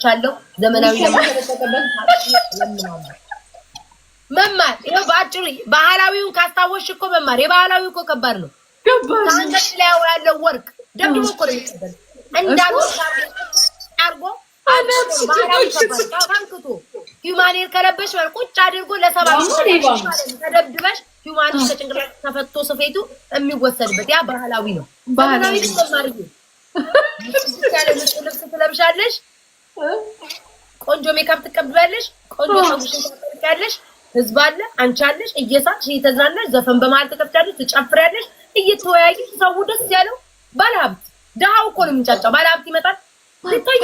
ቻለው ዘመናዊ መማር ይሄው ባጭሩ ባህላዊውን ካስታወሽ እኮ መማር የባህላዊው እኮ ከባድ ነው ታንገት ላይ ያለው ወርቅ ደምድሞ እኮ ነው የሚቀበል እንዳሉ አርጎ ባህላዊ ከባድ ሂዩማኒር ከለበሽ ቁጭ አድርጎ ለሰባው ተደብድበሽ ሂዩማኒር ከጭንቅላት ተፈቶ ስፌቱ የሚወሰድበት ያ ባህላዊ ነው ባህላዊ መማር ልብስ ትለብሻለሽ ቆንጆ ሜካፕ ትቀብያለሽ ቆንጆ ሰውሽን ታጠቂያለሽ ህዝብ አለ አንቺ አለሽ እየሳቅሽ እየተዝናናሽ ዘፈን በመሃል ተከፍታለሽ ትጨፍሪያለሽ እየተወያየሽ ሰው ደስ ያለው ባለሀብት ደሃው እኮ ነው የሚንጫጫው ባለሀብት ይመጣል ልታይ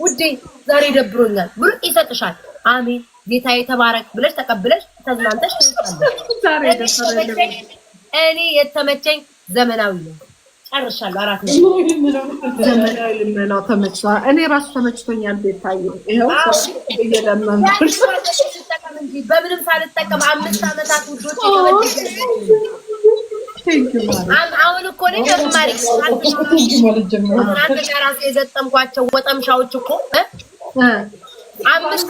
ውዴ ዛሬ ደብሮኛል ብሎ ይሰጥሻል አሜን ጌታዬ ተባረክ ብለሽ ተቀብለሽ ተዝናንተሽ ዛሬ ደፈረኝ እኔ የተመቸኝ ዘመናዊ ነው ጨርሻለሁ አራት ነው ዘመናዊ ልመናው ተመችቷል እኔ ራሱ ተመችቶኛል ቤታዬ ይሄው በየለመንኩሽ በምንም ሳልጠቀም 5 አመታት ውዶች አሁን እኮ ነው ተማሪ አንተ ራስ የዘጠምኳቸው ወጠምሻዎች እኮ 5 አመት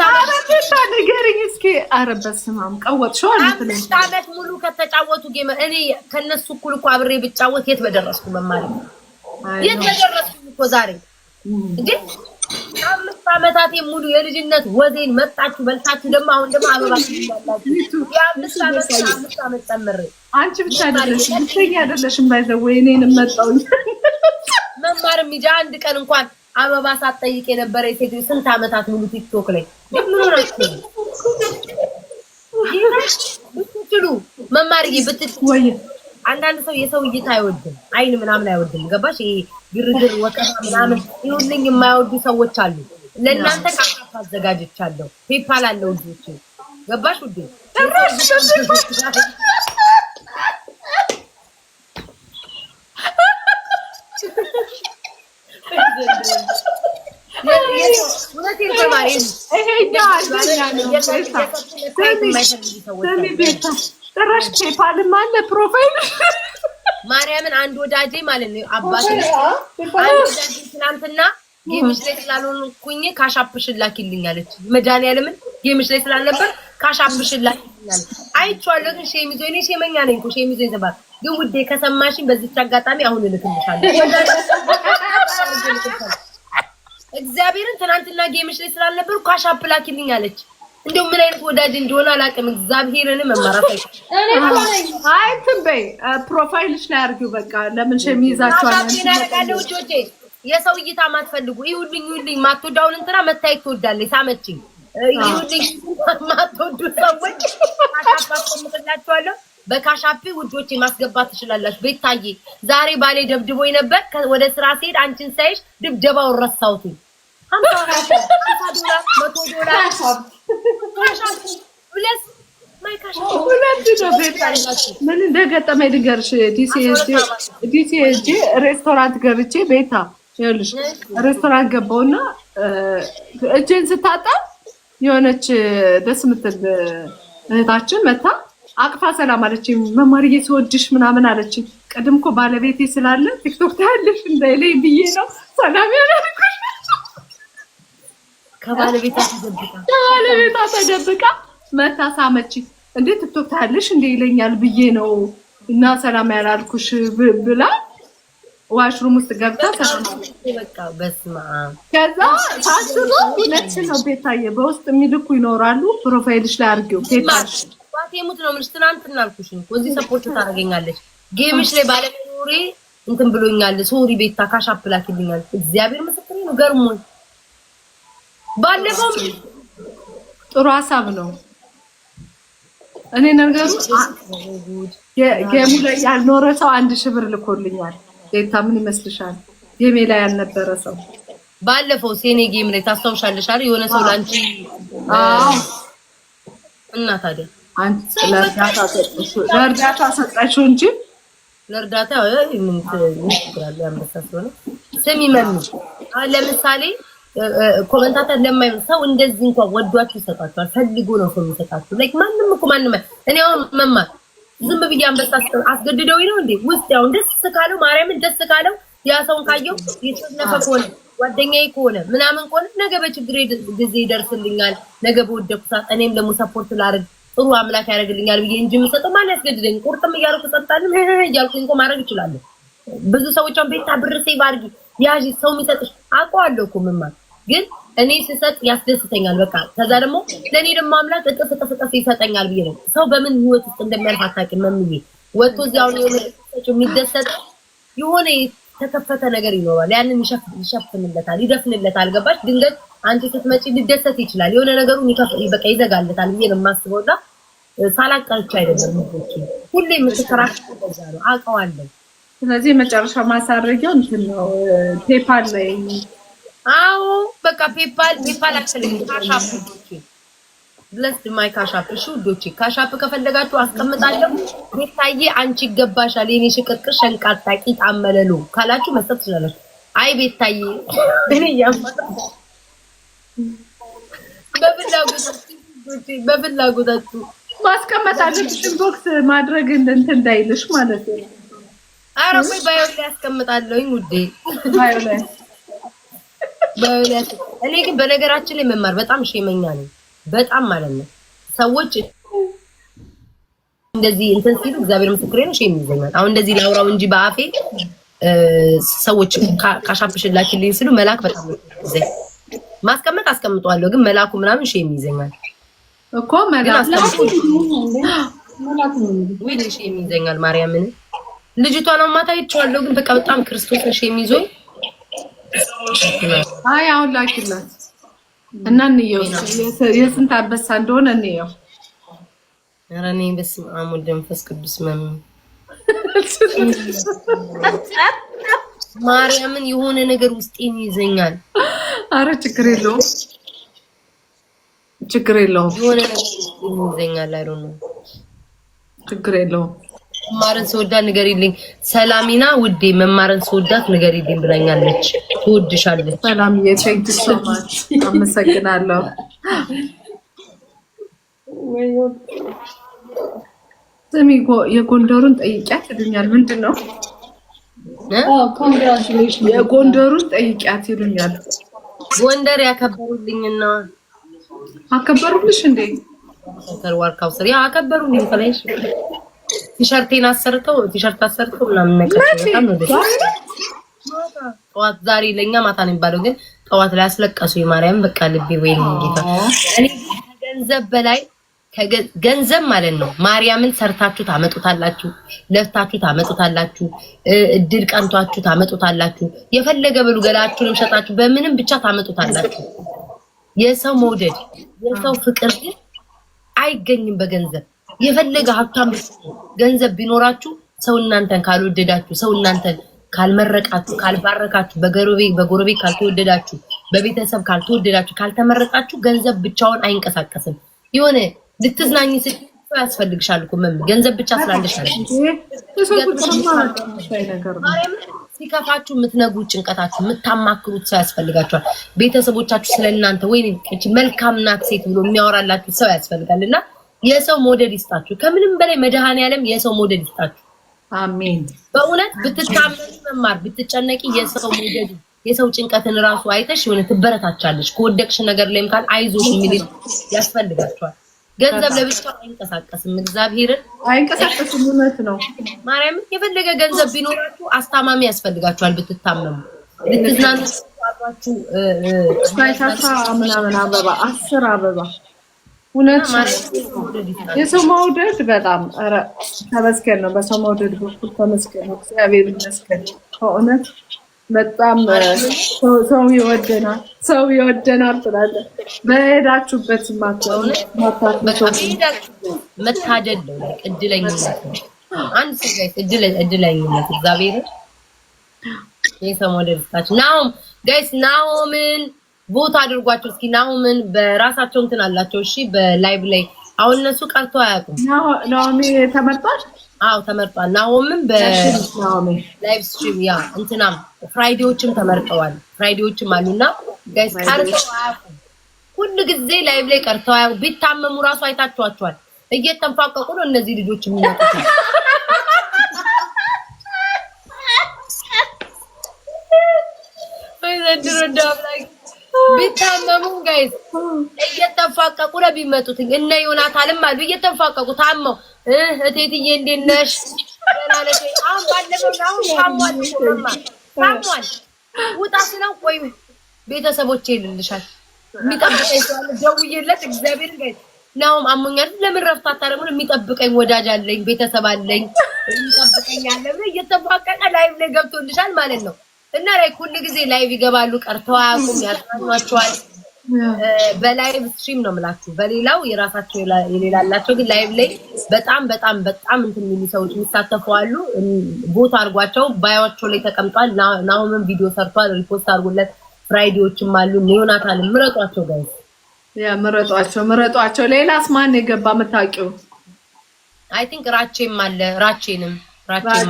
ነገርኝ እስኪ አረበስማም ቀወጥሽው አይደል 5 አመት ሙሉ ከተጫወቱ ጌም እኔ ከነሱ እኩል እኮ አብሬ ብጫወት የት በደረስኩ መማር የት በደረስኩ እኮ ዛሬ እንዴ 5 አመታት ሙሉ የልጅነት ወዜን መጣችሁ በልታችሁ ደግሞ አሁን ደግሞ አበባ ትይዛላችሁ ያ5 አመት ተመረ አንቺ ብቻ አይደለሽም ባይዘው እኔንም መጣው መማርም ይጃ አንድ ቀን እንኳን አበባ ሳትጠይቅ የነበረ የሴት ስንት አመታት ሙሉ ቲክቶክ ላይ ምን ሆነችሁ ብትሉ መማርዬ ብትወይ አንዳንድ ሰው የሰው እይታ አይወድም አይን ምናምን አይወድም ገባሽ ይሄ ግርግር ወቀታ ምናምን ይሁንልኝ የማይወዱ ሰዎች አሉ ለእናንተ ካፋ አዘጋጅቻለሁ ፔፓል አለው ልጆች ገባሽ ውዴ ጭራሽ ፔፓልም አለ ፕሮፋይል ማርያምን አንድ ወዳጄ ማለት ነው አባቴ አንድ ወዳጄ ትናንትና ጌምሽ ላይ ስላልሆንኩኝ ካሻፕሽን ላኪልኝ አለች መድኃኒዓለምን ጌምሽ ላይ ስላልነበር ካሻፕሽን ላኪልኝ አለች አይቼዋለሁ ግን ሼሚዞኝ እኔ ሼመኛ ነኝ እኮ ሼሚዞኝ ተባለ ግን ውዴ ከሰማሽኝ በዚች አጋጣሚ አሁን እልክልሻለሁ እግዚአብሔርን ትናንትና ጌምሽ ላይ ስላልነበር ካሻፕ ላኪልኝ አለች እንደው ምን አይነት ወዳጅ እንደሆነ አላውቅም እግዚአብሔርን መማራት አይ ትንበይ ፕሮፋይልሽ ላይ አርጊው በቃ ለምን ሸሚዛችኋል ነው ጆጆ የሰው እይታ ማትፈልጉ ይሁልኝ ማትወዳውን እንትና መታየት ትወዳለች ሳመችኝ ይሁልኝ ማትወዱ ሰዎች አታፋቆምላችኋለሁ በካሻፒ ውዶቼ ማስገባት ትችላላችሁ ቤታዬ ዛሬ ባሌ ደብድቦኝ ነበር ወደ ስራ ሲሄድ አንቺን ሳይሽ ድብደባው ረሳውት $50 $100 ምን እንደገጠመኝ ልንገርሽ ዲሲኤስጂ ሬስቶራንት ገብቼ ቤታ ይኸውልሽ ሬስቶራንት ገባውና እጄን ስታጠብ የሆነች ደስ የምትል እህታችን መታ አቅፋ ሰላም አለችኝ መማርዬ ስወድሽ ምናምን አለችኝ ቀድም እኮ ባለቤቴ ስላለ ቲክቶክ ታያለሽ እንዳይለኝ ብዬ ነው ሰላም ያልኩሽ ከባለቤቷ ተደብቃ መታ ሳመችኝ እንዴ ቲክቶክ ታያለሽ እንዴ ይለኛል ብዬ ነው እና ሰላም ያላልኩሽ ብላ ዋሽሩም ውስጥ ገብታ ሰላም በቃ በስማ ከዛ ታስበው ነጭ ነው ቤታዬ በውስጥ የሚልኩ ይኖራሉ ፕሮፋይልሽ ላይ አርጊው ቴታሽ ባቴሙት ነው ምንስ ትናንትና አልኩሽ እዚህ ሰፖርት ታደርገኛለች ጌምሽ ላይ ባለኖሪ እንትን ብሎኛል ሶሪ ቤታ ካሻፕ ላኪልኛል እግዚአብሔር ምስክሬ ነው ገርሞኝ ባለፈው ጥሩ ሐሳብ ነው እኔ ነገሩ ጌሙ ላይ ያልኖረ ሰው 1000 ብር ልኮልኛል ቤታ ምን ይመስልሻል ጌም ላይ ያልነበረ ሰው ባለፈው ሴኔ ጌም ላይ ታስተውሻለሽ አይደል የሆነ ሰው ላንቺ እና ታዲያ አንቺ ለእርዳታ ሰጣችሁ እንጂ ለእርዳታ ምን ትችላለህ ያመጣሰው ስሚ መኑ ለምሳሌ ኮሜንታተር ለማይሆን ሰው እንደዚህ እንኳን ወዷችሁ ይሰጣችኋል ፈልጎ ነው ሰው የሚሰጣችሁ ላይክ ማንንም እኮ ማንንም እኔ አሁን መማር ዝም ብዬ አንበሳ አስገድደው ነው እንዴ ውስጥ ያው ደስ ካለው ማርያምን ደስ ካለው ያ ሰውን ካየው ይተነፈቆ ጓደኛዬ ከሆነ ምናምን ከሆነ ነገ በችግሬ ጊዜ ይደርስልኛል። ነገ በወደኩ ሰዓት እኔም ደግሞ ሰፖርት ላደርግ ጥሩ አምላክ ያደርግልኛል ብዬ እንጂ የምሰጠው ማን ያስገድደኝ? ቁርጥም እያልኩ እሰጣለሁ እያልኩኝ እኮ ማድረግ እችላለሁ። ብዙ ሰዎች አሁን ቤታ ብር ሴቭ አድርጊ ያዢ ሰው የሚሰጥሽ አውቀዋለሁ እኮ ምማር ግን እኔ ስሰጥ ያስደስተኛል። በቃ ከዛ ደግሞ ለኔ ደግሞ አምላክ እጥፍ እጥፍ እጥፍ ይሰጠኛል ብዬ ነው። ሰው በምን ህይወት ውስጥ እንደሚያልፍ አታውቂም። መምዬ ወጥቶ እዚያውን የሆነ የሚደሰት የሆነ የተከፈተ ነገር ይኖራል። ያንን ይሸፍንለታል፣ ይደፍንለታል። ገባሽ? ድንገት አንቺ ስትመጪ ሊደሰት ይችላል። የሆነ ነገሩን በቃ ይዘጋለታል ብዬ ነው የማስበው። እና ሳላቀርቻ አይደለም ሁሌ የምትከራከሩ በዛ ነው አውቀዋለሁ። ስለዚህ መጨረሻ ማሳረጊያው እንትን ነው ፔፓል ላይ አዎ በቃ ፔፓል አክሰለኝ ካሻፕ ብለስ ማይ ካሻፕ እሺ ውዶቼ ካሻፕ ከፈለጋችሁ አስቀምጣለሁ። ቤታዬ አንቺ ይገባሻል የኔ ሽቅርቅር ሸንቃጣ ቂጥ አመለሉ ካላችሁ መስጠት ትችላላችሁ። አይ ቤታዬ እኔ በፍላጎታችሁ ማስቀመጥ አለብሽ። ቦክስ ማድረግ እንትን እንዳይልሽ ማለት ነው። ኧረ ወይ ባዮ ላይ አስቀምጣለሁኝ ውዴ ባዮ ላይ እኔ ግን በነገራችን ላይ መማር በጣም ሸመኛ ነኝ። በጣም ማለት ነው ሰዎች እንደዚህ እንትን ሲሉ እግዚአብሔር ምስክሬ ነው ሸም ይዘኛል። አሁን እንደዚህ ላውራው እንጂ በአፌ ሰዎች ካሻፕሽላችልኝ ሲሉ መላክ በጣም ይዘኝ ማስቀመጥ አስቀምጠዋለሁ። ግን መላኩ ምናምን ሸም ይዘኛል እኮ መላኩ ወይ ሸም ይዘኛል። ማርያምን ልጅቷ ነው ማታ ይቻለው። ግን በቃ በጣም ክርስቶስን ሸም ይዞኝ አይ አሁን ላኪላት እና እንየው የስንት አንበሳ እንደሆነ እንየው። ኧረ እኔ በስመ አብ ወወልድ ወመንፈስ ቅዱስ ማርያምን የሆነ ነገር ውስጤን ይዘኛል። ኧረ ችግር የለውም ችግር የለውም የሆነ ነገር ውስጤን ይዘኛል። አይ ዶንት ኖ ችግር የለውም። መማርን ስወዳት ንገሪልኝ ሰላሚና ውዴ መማርን ስወዳት ንገሪልኝ ብላኛለች። ትወድሻለች ሰላምዬ ቴንክ ዩ ሶ ማች አመሰግናለሁ። ስሚ የጎንደሩን ጠይቂያት ይሉኛል። ምንድን ነው ኮንግራቹሌሽን የጎንደሩን ጠይቂያት ይሉኛል። ጎንደር ያከበሩልኝና አከበሩልሽ እንዴ? ዋርካው ስር ያ አከበሩልኝ ፈላይሽ ቲሸርቴን አሰርተው ምናምን ነገር ጠዋት ዛሬ ለኛ ማታ ነው የሚባለው። ግን ጠዋት ላይ አስለቀሱ የማርያም በቃ ልቤ ወይኔ ጌታ። እኔ ከገንዘብ በላይ ገንዘብ ማለት ነው ማርያምን ሰርታችሁ ታመጡታላችሁ፣ ለፍታችሁ ታመጡታላችሁ፣ እድል ቀንቷችሁ ታመጡታላችሁ፣ የፈለገ ብሉ ገላችሁንም ሸጣችሁ በምንም ብቻ ታመጡታላችሁ። የሰው መውደድ የሰው ፍቅር ግን አይገኝም በገንዘብ። የፈለገ ሀብታም ገንዘብ ቢኖራችሁ ሰው እናንተን ካልወደዳችሁ፣ ሰው እናንተን ካልመረቃችሁ፣ ካልባረካችሁ፣ በጎረቤት ካልተወደዳችሁ፣ በቤተሰብ ካልተወደዳችሁ፣ ካልተመረቃችሁ ገንዘብ ብቻውን አይንቀሳቀስም። የሆነ ልትዝናኝ ስትይ ያስፈልግሻል እኮ ገንዘብ ብቻ ስላለሽ አይደል። ሲከፋችሁ የምትነግሩት ጭንቀታችሁ የምታማክሩት ሰው ያስፈልጋችኋል። ቤተሰቦቻችሁ ስለእናንተ ወይኔ እቺ መልካም ናት ሴት ብሎ የሚያወራላችሁ ሰው ያስፈልጋልና የሰው ሞዴል ይስጣችሁ። ከምንም በላይ መድኃኒዓለም የሰው ሞዴል ይስጣችሁ። አሜን። በእውነት ብትታመኑ መማር ብትጨነቂ የሰው ሞዴል የሰው ጭንቀትን ራሱ አይተሽ የሆነ ትበረታቻለሽ። ከወደቅሽ ነገር ላይም ካል አይዞሽ የሚል ያስፈልጋችኋል። ገንዘብ ለብቻው አይንቀሳቀስም። እግዚአብሔርን አይንቀሳቀስም። እውነት ነው። ማርያም የፈለገ ገንዘብ ቢኖራችሁ አስታማሚ ያስፈልጋችኋል። ብትታመሙ ልትዝናኑ አባችሁ ሳይታሳ ምናምን አበባ 10 አበባ እውነት የሰው መውደድ በጣም ኧረ ተመስገን ነው። በሰው መውደድ በኩል ተመስገን ነው። እግዚአብሔር ይመስገን። ከእውነት በጣም ሰው ይወደናል ትላለህ። በሄዳችሁበት መታደል ነው። እድለኝነት ነው። አንድ ሰው እድለኝነት እግዚአብሔር የሰው መውደድ ይስጣችሁ። ጋይስ ናሆምን ቦታ አድርጓቸው እስኪ። ናሆምን በራሳቸው እንትን አላቸው። እሺ በላይቭ ላይ አሁን እነሱ ቀርቶ አያውቁም። ናሆሚ ተመርጧል። አዎ ተመርጧል። ናሆምን በላይቭ ስትሪም ያ እንትናም ፍራይዴዎችም ተመርጠዋል። ፍራይዴዎችም አሉና ጋይስ ቀርተው አያውቁም። ሁሉ ጊዜ ላይቭ ላይ ቀርተው አያውቁም። ቢታመሙ ራሱ አይታችኋቸዋል። እየተንፋቀቁ ነው እነዚህ ልጆች የሚመጡት። ዘንድሮ እንዳብላይ ቢታመሙ ጋይስ እየተፋቀቁ ነው ቢመጡት እነ ዮናታንም አሉ እየተፋቀቁ ታመው እቴትዬ እንዴት ነሽ ደህና ነሽ አሁን ባለፈው ታሟል ውጣ ስለው ቆይ ቤተሰቦቼ ይልልሻል የሚጠብቀኝ ሰው አለ ደውዬለት እግዚአብሔር ጋይስ ናውም አሞኛል ለምን ረፍት አታረጉም የሚጠብቀኝ ወዳጅ አለኝ ቤተሰብ አለኝ የሚጠብቀኝ አለ እየተፋቀቀ ላይቭ ላይ ገብቶልሻል ማለት ነው እና ላይ ሁሉ ጊዜ ላይቭ ይገባሉ ቀርተው አያውቁም ያስማማቸዋል በላይቭ ስትሪም ነው የምላችሁ በሌላው የራሳቸው የሌላላቸው ግን ላይቭ ላይ በጣም እንትን የሚሉ ሰዎች የሚሳተፉ አሉ ቦታ አድርጓቸው ባዮቸው ላይ ተቀምጧል ናሆምን ቪዲዮ ሰርቷል ሪፖስት አድርጎለት ፍራይዴዎችም አሉ ዮናታን ምረጧቸው ጋይስ ያ ምረጧቸው ሌላስ ማን የገባ መታቂው አይ ቲንክ ራቼም አለ ራቼም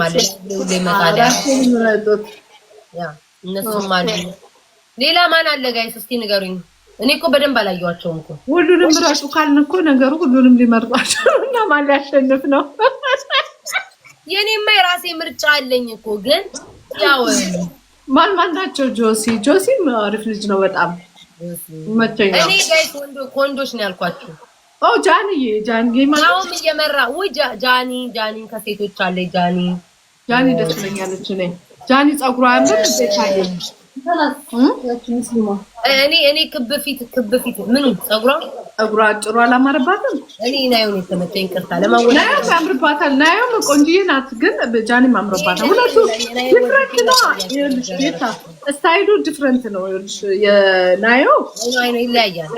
አለ ለማታዲያ ምረጡት ያ እነሱም አሉ ሌላ ማን አለ ጋይስ እስቲ ንገሩኝ እኔ እኮ በደንብ አላየዋቸውም እኮ ሁሉንም ምረጡ ካልን እኮ ነገሩ ሁሉንም ሊመርጧቸው እና ማን ሊያሸንፍ ነው የኔማ የራሴ ምርጫ አለኝ እኮ ግን ያው ማን ናቸው ጆሲም አሪፍ ልጅ ነው በጣም መተኛ እኔ ጋይስ ወንዶች ነው ያልኳችሁ ጃኒ ማለት እየመራ ወይ ጃኒ ከሴቶች አለ ጃኒ ደስ ትለኛለች እኔ ጃኒ ጸጉሯ ያምር እንዴታየ እኔ ክብ ፊት ምን ጸጉሯ አጭሩ አላማረባትም እኔ ናየው የተመቸኝ ቅርታ ለማወላ ያምርባታል ናየው ቆንጆዬ ናት ግን ጃኒ ማምረባታል ሁለቱ ዲፍረንት ነው ጌታ ስታይሉ ዲፍረንት ነው የናየው ይለያያል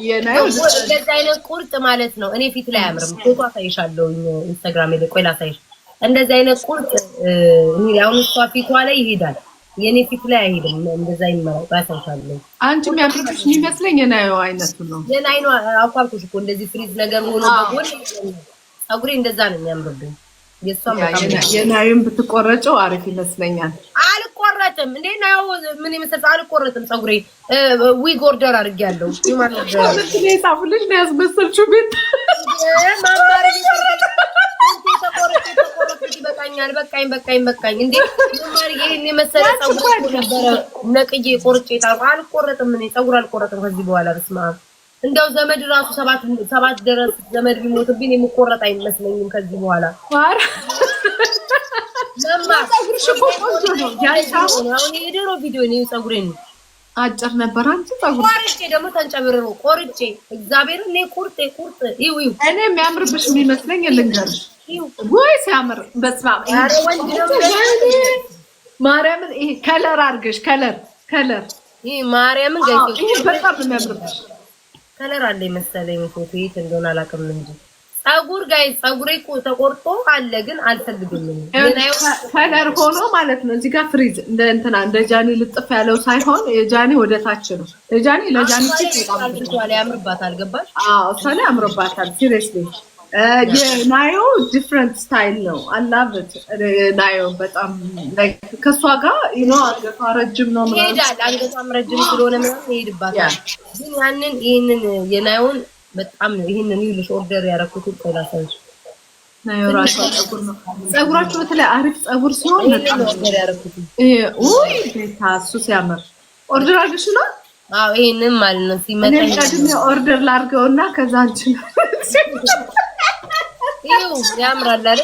የናየው እንደዛ አይነት ቁርጥ ማለት ነው እኔ ፊት ላይ አያምርም ፎቶ አሳይሻለሁ ኢንስታግራም ላይ ቆይ ላሳይሽ እንደዛ አይነት ቁርጥ እኔ አሁን እሷ ፊቷ ላይ ይሄዳል የኔ ፊት ላይ አይሄድም እንደዛ ይመራው ባሳይሻለሁ አንቺ የሚያምርብሽ የሚመስለኝ የናየው አይነቱ ነው የናይኑ አቋልኩሽ እኮ እንደዚህ ፍሪዝ ነገር ሆኖ በጎን ጸጉሬ እንደዛ ነው የሚያምርብኝ የሷም የናዩን ብትቆረጨው አሪፍ ይመስለኛል አልቆረጥም እንዴ ናዩ ምን ይመስል አልቆረጥም ጸጉሬ ዊግ ኦርደር አድርጌያለሁ እኔ ሳፍልሽ ነው ያስመሰልሽው ቤት ማማሪ በቃኝ እንዴ ማማሪ ይሄን የመሰለ ጸጉር ነበር ነቅዬ ቆርጬ አልቆረጥም እኔ ጸጉር አልቆረጥም ከዚህ በኋላ በስማ እንደው ዘመድ ራሱ ሰባት ድረስ ዘመድ ቢሞትብኝ የሚቆረጥ አይመስለኝም ከዚህ በኋላ ጸጉርሽ እኮ ቆንጆ ነው አሁን የድሮ ቪዲዮ ነው ጸጉሬን አጭር ነበር አንቺ ጸጉር ቆርጬ ደግሞ ተንጨብርሮ ቆርጬ እግዚአብሔር እኔ ቁርጤ ይው እኔ የሚያምርብሽ የሚመስለኝ ልንገርሽ ወይ ሲያምር በስመ አብ ማርያምን ይሄ ከለር አድርገሽ ከለር ይሄ ማርያምን ገይቶ ይሄ በጣም የሚያምርብሽ ከለር አለ መሰለኝ ፎቶ የት እንደሆነ አላውቅም እንጂ ጸጉር ጋይስ ጸጉሬ ተቆርጦ አለ ግን አልፈልግም ከለር ሆኖ ማለት ነው እዚህ ጋር ፍሪዝ እንደ ጃኒ ልጥፍ ያለው ሳይሆን የጃኒ ወደ ታች ነው ለጃኒ ያምርባታል ገባሽ እሷ ላይ ያምርባታል ሲሪየስሊ የናዮ ዲፍረንት ስታይል ነው አላበት ናዮ በጣም ከሷ ጋር አንገቷ ረጅም ነው ማለት ይሄዳል አንገቷም ረጅም ስለሆነ ማለት ይሄድባታል ግን ይሄንን የናዮን በጣም ነው ይሄንን ይልሽ ኦርደር ያረኩት ቆላሳሽ ናዮ ራሷ ጸጉር ነው ጸጉራችሁ በተለይ አሪፍ ጸጉር ሲሆን በጣም ኦርደር ያረኩት ወይ ታሱ ሲያምር ኦርደር አድርግሽ ነው ይሄንን ማለት ነው ሲመጣ እኔ ኦርደር ላድርገውና ከዛ አንቺ ይው ያምራል አይደል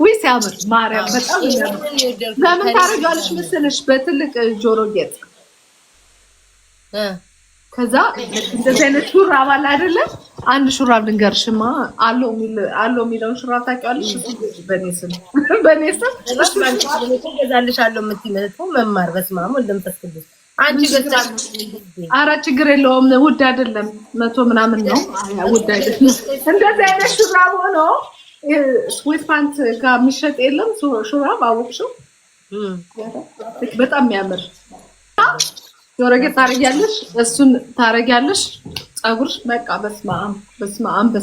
ወይ ሲያምር ማርያም በጣም ያምራል ለምን ታረጋለሽ መሰለሽ በትልቅ ጆሮ ጌጥ ከዛ እንደዚህ አይነት ሹራብ አለ አይደለ አንድ ሹራብ ልንገርሽማ አለው የሚለውን ሹራብ ታውቂዋለሽ በኔ ስም ገዛልሻለሁ የምትይመጣው መማር በስማም ወንደምተስ ቅዱስ አንቺ ገዛል ኧረ ችግር የለውም ውድ አይደለም 100 ምናምን ነው ውድ አይደለም እንደዚህ አይነት ሹራብ ሆኖ ስዊት ፓንት ጋር የሚሸጥ የለም ሹራብ አውቅሽው በጣም የሚያምር ጆሮ ጌጥ ታረጊያለሽ እሱን ታረጊያለሽ ጸጉርሽ በቃ በስመ አብ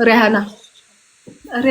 ሪሃና